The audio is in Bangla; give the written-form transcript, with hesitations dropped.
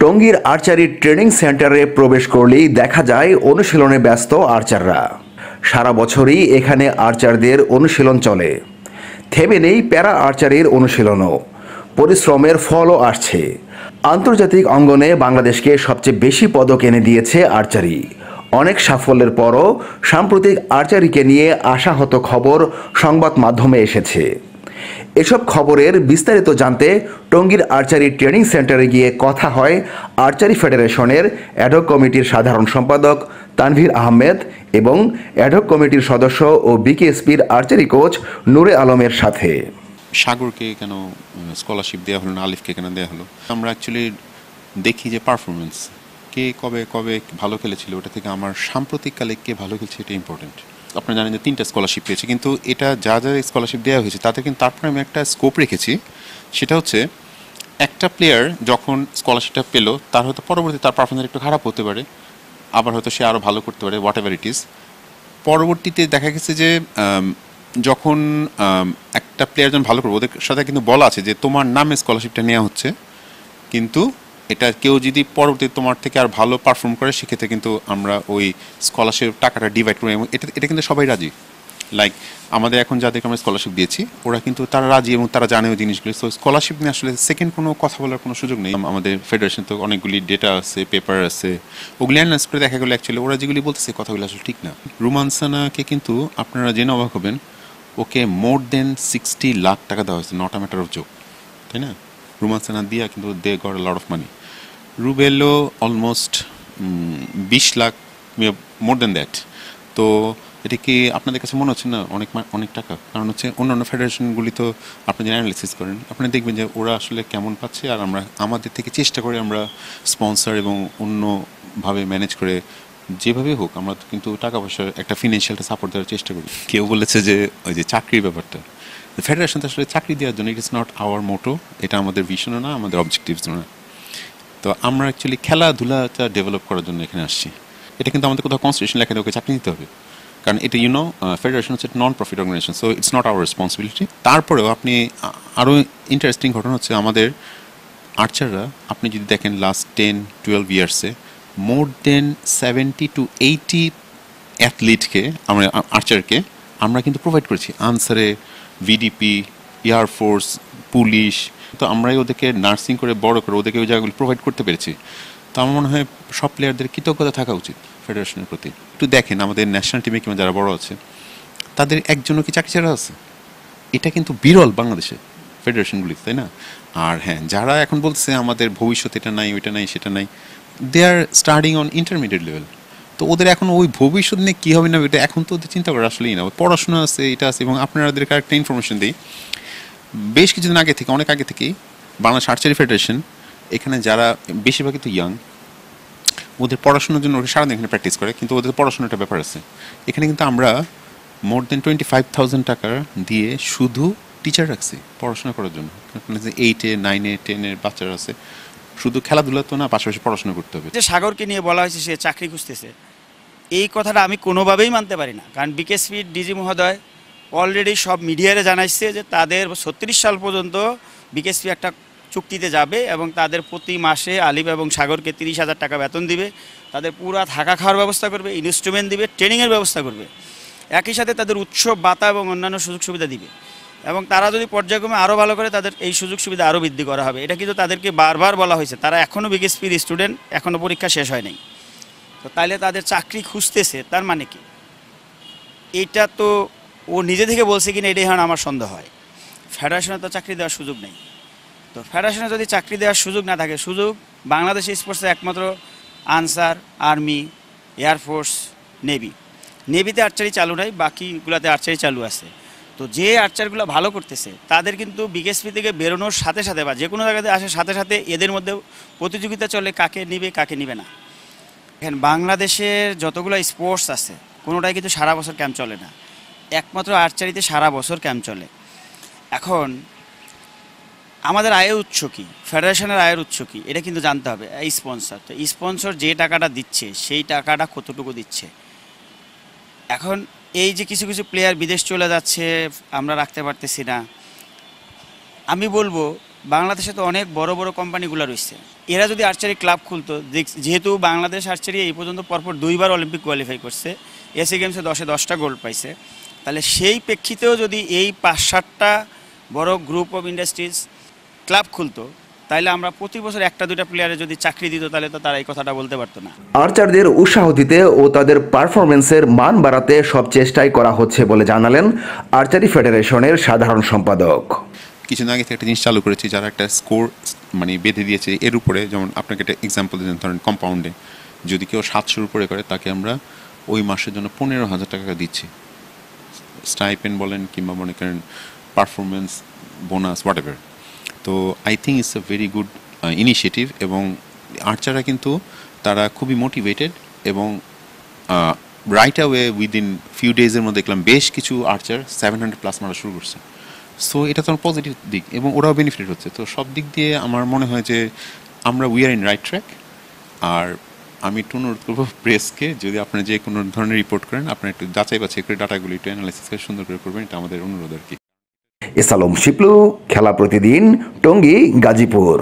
টঙ্গীর আর্চারি ট্রেনিং সেন্টারে প্রবেশ করলেই দেখা যায় অনুশীলনে ব্যস্ত আর্চাররা। সারা বছরই এখানে আর্চারদের অনুশীলন চলে। থেমে নেই প্যারা আর্চারির অনুশীলনও। পরিশ্রমের ফলও আসছে। আন্তর্জাতিক অঙ্গনে বাংলাদেশকে সবচেয়ে বেশি পদক এনে দিয়েছে আর্চারি। অনেক সাফল্যের পরও সাম্প্রতিক আর্চারিকে নিয়ে আশাহত খবর সংবাদ মাধ্যমে এসেছে। এসব খবরের বিস্তারিত জানতে টঙ্গীর আর্চারি ট্রেনিং সেন্টারে গিয়ে কথা হয় আর্চারি ফেডারেশনের অ্যাডহক কমিটির সাধারণ সম্পাদক তানভীর আহমেদ এবং অ্যাডহক কমিটির সদস্য ও বিকেএসপির আর্চারি কোচ নূরে আলমের সাথে। সাগরকে কেন স্কলারশিপ দেওয়া হলো না, আলিফকে কেন দেওয়া হলো? আমরা অ্যাকচুয়ালি দেখি যে পারফরমেন্স, কে কবে কবে ভালো খেলেছিল, ওটা থেকে আমার সাম্প্রতিককালে কে ভালো খেলছে এটা ইম্পর্টেন্ট। আপনারা জানেন যে 3টা স্কলারশিপ পেয়েছে, কিন্তু এটা যা যা স্কলারশিপ দেওয়া হয়েছে তাতে কিন্তু তারপরে আমি একটা স্কোপ রেখেছি। সেটা হচ্ছে একটা প্লেয়ার যখন স্কলারশিপটা পেলো, তার হয়তো পরবর্তী তার পারফরমেন্স একটু খারাপ হতে পারে, আবার হয়তো সে আরও ভালো করতে পারে, হোয়াট এভার ইট ইজ। পরবর্তীতে দেখা গেছে যে যখন একটা প্লেয়ার যখন ভালো করবে, ওদের সাথে কিন্তু বলা আছে যে তোমার নামে স্কলারশিপটা নেওয়া হচ্ছে, কিন্তু এটা কেউ যদি পরবর্তীতে তোমার থেকে আর ভালো পারফর্ম করে সেক্ষেত্রে কিন্তু আমরা ওই স্কলারশিপ টাকাটা ডিভাইড করি, এবং এটা কিন্তু সবাই রাজি। লাইক আমাদের এখন যাদেরকে আমরা স্কলারশিপ দিয়েছি ওরা কিন্তু তারা রাজি এবং তারা জানে ওই জিনিসগুলি। সো স্কলারশিপ নিয়ে আসলে সেকেন্ড কোনো কথা বলার কোনো সুযোগ নেই। আমাদের ফেডারেশন তো অনেকগুলি ডেটা আছে, পেপার আছে, ওগুলি অ্যানালাইজ করে দেখা গেলো অ্যাকচুয়ালি ওরা যেগুলি বলতেছে কথাগুলো আসলে ঠিক না। রুমান সানাকে কিন্তু আপনারা জেনে অবাক হবেন, ওকে মোর দেন 60 লাখ টাকা দেওয়া হয়েছে, not a matter of joke, তাই না? রুমান সানা দিয়া কিন্তু they got a lot of money. রুবেলো almost 20 lakh, more than that. তো এটা কি আপনাদের কাছে মনে হচ্ছে না অনেক টাকা? কারণ হচ্ছে অন্যান্য ফেডারেশনগুলি তো আপনি যদি অ্যানালিসিস করেন আপনি দেখবেন যে ওরা আসলে কেমন পাচ্ছে, আর আমরা আমাদের থেকে চেষ্টা করে আমরা স্পন্সর এবং অন্যভাবে ম্যানেজ করে যেভাবে হোক আমরা কিন্তু টাকা পয়সার একটা ফিনান্সিয়ালটা সাপোর্ট দেওয়ার চেষ্টা করি। কেউ বলেছে যে ওই যে চাকরির ব্যাপারটা, ফেডারেশন তো আসলে চাকরি দেওয়ার জন্য, ইট ইজ নট আওয়ার মোটো, এটা আমাদের ভিশনও না, আমাদের অবজেক্টিভসও না। তো আমরা অ্যাকচুয়ালি খেলাধুলাটা ডেভেলপ করার জন্য এখানে আসছি। এটা কিন্তু আমাদের কোথাও কনস্টিটিউশন লেখা ওকে চাকরি দিতে হবে, কারণ এটা ফেডারেশন হচ্ছে non profit organisation, so it's not our responsibility. তারপরেও আপনি আরও ইন্টারেস্টিং ঘটনা হচ্ছে আমাদের আর্চাররা, আপনি যদি দেখেন লাস্ট 10-12 ইয়ার্সে মোর দেন 70 to 80 অ্যাথলিটকে আমরা আর্চারকে আমরা কিন্তু প্রোভাইড করেছি। আনসারে, ভিডিপি, এয়ারফোর্স, পুলিশ, তো আমরাই ওদেরকে নার্সিং করে বড় করে ওদেরকে ওই জায়গাগুলো প্রোভাইড করতে পেরেছি। তো আমার মনে হয় সব প্লেয়ারদের কৃতজ্ঞতা থাকা উচিত ফেডারেশনের প্রতি। একটু দেখেন আমাদের ন্যাশনাল টিমে কিংবা যারা বড় আছে তাদের একজনও কি চাকরি ছাড়া আছে? এটা কিন্তু বিরল বাংলাদেশে ফেডারেশনগুলিতে, তাই না? আর হ্যাঁ, যারা এখন বলছে আমাদের ভবিষ্যৎ এটা নাই, ওইটা নাই, সেটা নাই, দে are starting on intermediate level. তো ওদের এখন ওই ভবিষ্যৎ নিয়ে কী হবে না এটা এখন তো ওদের চিন্তা করা আসলেই না। পড়াশোনা আছে, এটা আছে। এবং আপনাদেরকে একটা ইনফরমেশন দিই, বেশ কিছুদিন আগে থেকে, অনেক আগে থেকেই বাংলাদেশ আর্চারি ফেডারেশন এখানে যারা বেশিরভাগই তো ইয়াং, ওদের পড়াশোনার জন্য ওরা সারাদিন এখানে প্র্যাকটিস করে, কিন্তু ওদের পড়াশোনার একটা ব্যাপার আছে। এখানে কিন্তু আমরা মোর দেন 25,000 টাকা দিয়ে শুধু টিচার রাখছি পড়াশোনা করার জন্য। যে 8-এ 9-এ 10-এর বাচ্চারা আছে, শুধু খেলাধুলা তো না, পাশাপাশি পড়াশোনা করতে হবে। যে সাগরকে নিয়ে বলা হয়েছে সে চাকরি খুঁজতেছে, এই কথাটা আমি কোনোভাবেই মানতে পারি না। কারণ বিকেএসপির ডিজি মহোদয় অলরেডি সব মিডিয়ারে জানাইছে যে তাদের 36 সাল পর্যন্ত বিকেএসপি একটা চুক্তিতে যাবে এবং তাদের প্রতি মাসে আলিফ এবং সাগরকে 30,000 টাকা বেতন দিবে, তাদের পুরা থাকা খাওয়ার ব্যবস্থা করবে, ইনস্ট্রুমেন্ট দিবে, ট্রেনিংয়ের ব্যবস্থা করবে, একই সাথে তাদের উৎসব ভাতা এবং অন্যান্য সুযোগ সুবিধা দিবে। এবং তারা যদি পর্যায়ক্রমে আরও ভালো করে তাদের এই সুযোগ সুবিধা আরও বৃদ্ধি করা হবে। এটা কিন্তু তাদেরকে বারবার বলা হয়েছে। তারা এখনও বিকেএসপির স্টুডেন্ট, এখনও পরীক্ষা শেষ হয় নাই। তো তাইলে তাদের চাকরি খুঁজতেছে, তার মানে কি? এইটা তো ও নিজে থেকে বলছে কিনা এটাই হন আমার সন্দেহ হয়। ফেডারেশনে তো চাকরি দেওয়ার সুযোগ নেই। তো ফেডারেশনে যদি চাকরি দেওয়ার সুযোগ না থাকে, সুযোগ বাংলাদেশে স্পোর্টসে একমাত্র আনসার, আর্মি, এয়ারফোর্স, নেভি। নেভিতে আর্চারি চালু নাই, বাকিগুলোতে আর্চারি চালু আছে। তো যে আর্চারগুলো ভালো করতেছে তাদের কিন্তু বিকেএসপি থেকে বেরোনোর সাথে সাথে বা যে কোনো জায়গাতে আসার সাথে সাথে এদের মধ্যে প্রতিযোগিতা চলে কাকে নিবে কাকে নিবে না। এখন বাংলাদেশের যতগুলো স্পোর্টস আছে কোনোটাই কিন্তু সারা বছর ক্যাম্প চলে না, একমাত্র আর্চারিতে সারা বছর ক্যাম্প চলে। এখন আমাদের আয়ের উৎস কী, ফেডারেশনের আয়ের উৎস কী, এটা কিন্তু জানতে হবে। এই স্পন্সর, তো স্পন্সর যে টাকাটা দিচ্ছে সেই টাকাটা কতটুকু দিচ্ছে। এখন এই যে কিছু কিছু প্লেয়ার বিদেশ চলে যাচ্ছে, আমরা রাখতে পারতেছি না। আমি বলবো বাংলাদেশে তো অনেক বড় বড় কোম্পানিগুলো রয়েছে, এরা যদি আর্চারি ক্লাব খুলতো, যেহেতু বাংলাদেশ আর্চারি এই পর্যন্ত পরপর 2বার অলিম্পিক কোয়ালিফাই করছে, এশিয়া গেমসে 10-10টা গোল্ড পাইছে, তাহলে সেই প্রেক্ষিতেও যদি এই 5-7টা বড় গ্রুপ অফ ইন্ডাস্ট্রিজ ক্লাব খুলতো, তাহলে আমরা প্রতি বছর 1-2টা প্লেয়ারে যদি চাকরি দিত, তাহলে তো তারা এই কথাটা বলতে পারতো না। আর্চারদের উৎসাহ দিতে ও তাদের পারফরমেন্সের মান বাড়াতে সব চেষ্টাই করা হচ্ছে বলে জানালেন আর্চারি ফেডারেশনের সাধারণ সম্পাদক। কিছুদিন আগে থেকে একটা জিনিস চালু করেছি, যারা একটা স্কোর মানে বেঁধে দিয়েছে এর উপরে, যেমন আপনাকে একটা এক্সাম্পল দিন, ধরেন কম্পাউন্ডে যদি কেউ 700 উপরে করে, তাকে আমরা ওই মাসের জন্য 15,000 টাকা দিচ্ছি, স্টাইপেন্ড বলেন কিংবা মনে করেন পারফরমেন্স বোনাস হোয়াট এভার। তো I think it's a very good initiative, এবং আর্চাররা কিন্তু তারা খুবই মোটিভেটেড, এবং রাইট অ্যাওয়ে উইদিন ফিউ ডেজের মধ্যে দেখলাম বেশ কিছু আর্চার 700+ মারা শুরু করছে। সো এটা তো আমার পজিটিভ দিক, এবং ওরাও বেনিফিট হচ্ছে। তো সব দিক দিয়ে আমার মনে হয় যে আমরা we are in right track. আর আমি একটু অনুরোধ করবো প্রেসকে, যদি আপনারা যে কোনো ধরনের রিপোর্ট করেন, আপনারা একটু যাচাই বাছাই করে ডাটাগুলি একটু অ্যানালাইসিস করে সুন্দর করে করবেন, এটা আমাদের অনুরোধ আর কি। এসালম শিপলু, খেলা প্রতিদিন, টঙ্গী, গাজীপুর।